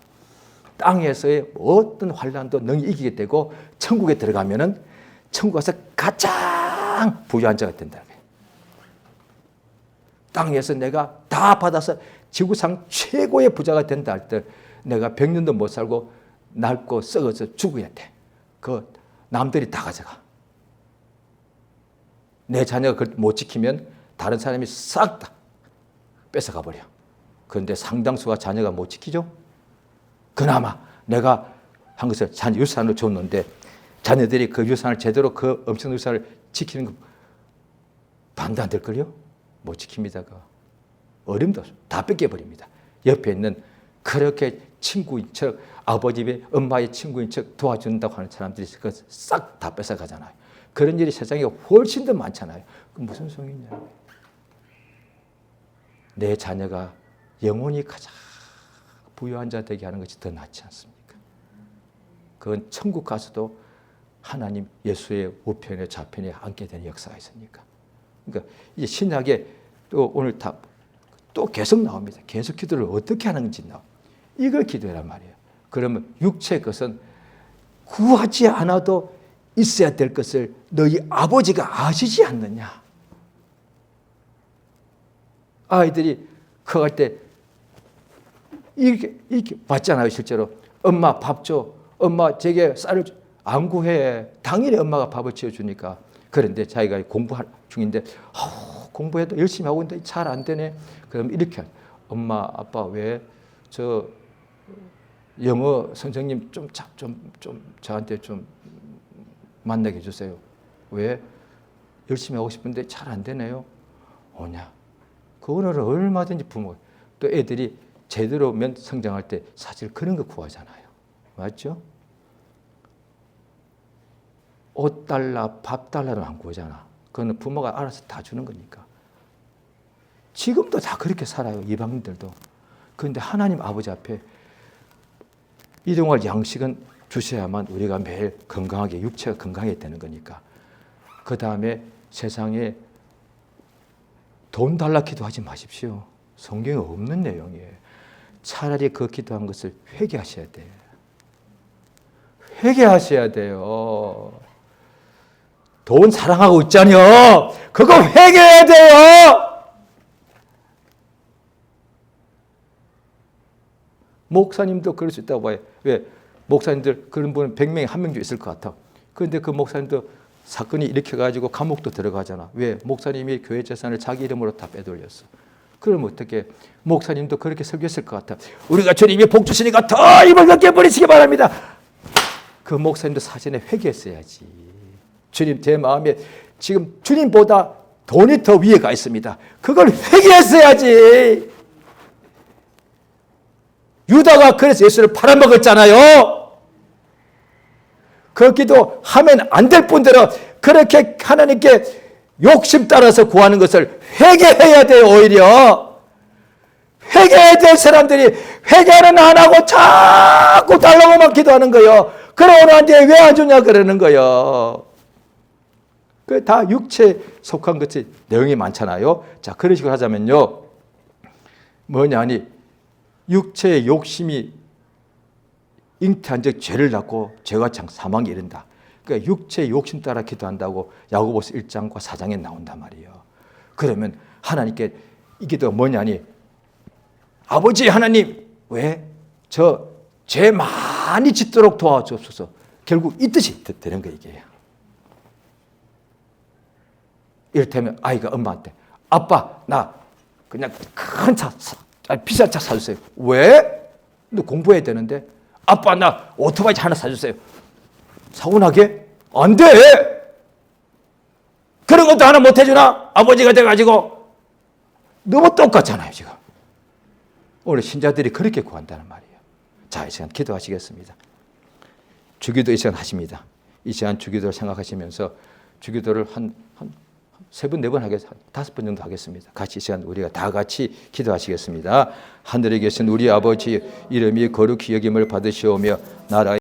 땅에서의 어떤 환난도 능히 이기게 되고 천국에 들어가면은 천국 가서 가장 부유한 자가 된다. 땅에서 내가 다 받아서 지구상 최고의 부자가 된다 할 때 내가 100년도 못 살고 낡고 썩어서 죽어야 돼. 그 남들이 다 가져가. 내 자녀가 그걸 못 지키면 다른 사람이 싹 다 뺏어가 버려. 그런데 상당수가 자녀가 못 지키죠. 그나마 내가 한 것을 유산으로 줬는데 자녀들이 그 유산을 제대로 그 엄청난 유산을 지키는 거 반도 안 될걸요? 못 지킵니다. 어림도 다 뺏겨버립니다. 옆에 있는 그렇게 친구인 척 아버지의 엄마의 친구인 척 도와준다고 하는 사람들이 싹 다 뺏어가잖아요. 그런 일이 세상에 훨씬 더 많잖아요. 그 무슨 소용이냐. 내 자녀가 영혼이 가장 부유한 자 되게 하는 것이 더 낫지 않습니까? 그건 천국 가서도 하나님 예수의 우편에 좌편에 앉게 되는 역사가 있으니까. 그러니까 이제 신약에 또 오늘 또 계속 나옵니다. 계속 기도를 어떻게 하는지 나와. 이걸 기도해란 말이에요. 그러면 육체의 것은 구하지 않아도 있어야 될 것을 너희 아버지가 아시지 않느냐. 아이들이 커갈 때 이렇게 봤잖아요. 실제로 엄마 밥 줘. 엄마 제게 쌀을 줘. 안 구해. 당연히 엄마가 밥을 지어주니까. 그런데 자기가 공부할 중인데 공부해도 열심히 하고 있는데 잘 안 되네. 그럼 이렇게 엄마 아빠 왜 저 영어 선생님 좀 저한테 좀 만나게 해주세요. 왜 열심히 하고 싶은데 잘 안 되네요. 오냐. 그 언어를 얼마든지 부모 또 애들이 제대로 성장할 때 사실 그런 거 구하잖아요. 맞죠? 옷 달라 밥 달라는 안 구하잖아. 그거는 부모가 알아서 다 주는 거니까. 지금도 다 그렇게 살아요. 이방인들도. 그런데 하나님 아버지 앞에 일용할 양식은 주셔야만 우리가 매일 건강하게 육체가 건강해야 되는 거니까. 그 다음에 세상에 돈 달라 기도하지 마십시오. 성경에 없는 내용이에요. 차라리 그 기도한 것을 회개하셔야 돼요. 회개하셔야 돼요. 돈 사랑하고 있잖아요. 그거 회개해야 돼요. 목사님도 그럴 수 있다고 봐요. 왜? 목사님들 그런 분은 100명에 1명 정도 있을 것 같아. 그런데 그 목사님도 사건이 일으켜가지고 감옥도 들어가잖아. 왜? 목사님이 교회 재산을 자기 이름으로 다 빼돌렸어. 그럼 어떻게? 목사님도 그렇게 설교했을 것 같아. 우리가 주님이 복 주시니까 더 입을 벗겨버리시기 바랍니다. 그 목사님도 사전에 회개했어야지. 주님 제 마음에 지금 주님보다 돈이 더 위에 가 있습니다. 그걸 회개했어야지. 유다가 그래서 예수를 팔아먹었잖아요. 그 기도 하면 안 될 분들은 그렇게 하나님께 욕심 따라서 구하는 것을 회개해야 돼요. 오히려 회개해야 될 사람들이 회개는 안 하고 자꾸 달라고만 기도하는 거예요. 그러고 난 뒤에 왜 안 주냐 그러는 거예요. 그 다 육체에 속한 것이 내용이 많잖아요. 자, 그런 식으로 하자면요, 뭐냐니 육체의 욕심이 잉태한 즉 죄를 낳고 죄가 장 사망에 이른다. 그러니까 육체의 욕심 따라 기도한다고 야고보서 1장과 4장에 나온단 말이에요. 그러면 하나님께 이 기도가 뭐냐니, 아버지 하나님, 왜 저 죄 많이 짓도록 도와주옵소서. 결국 이 뜻이 되는 거예요. 이게. 이를테면 아이가 엄마한테, 아빠 나 그냥 큰 차, 비싼 차 사주세요. 왜? 너 공부해야 되는데. 아빠 나 오토바이 하나 사주세요. 사고 나게? 안 돼. 그런 것도 하나 못 해주나? 아버지가 돼가지고. 너무 똑같잖아요 지금. 오늘 신자들이 그렇게 구한다는 말이에요. 자, 이 시간 기도하시겠습니다. 주기도 이 시간 하십니다. 이 시간 주기도를 생각하시면서 주기도를 한 3번, 4번 하겠습니다. 5번 정도 하겠습니다. 같이 이 시간 우리가 다 같이 기도하시겠습니다. 하늘에 계신 우리 아버지 이름이 거룩히 여김을 받으시오며 나라의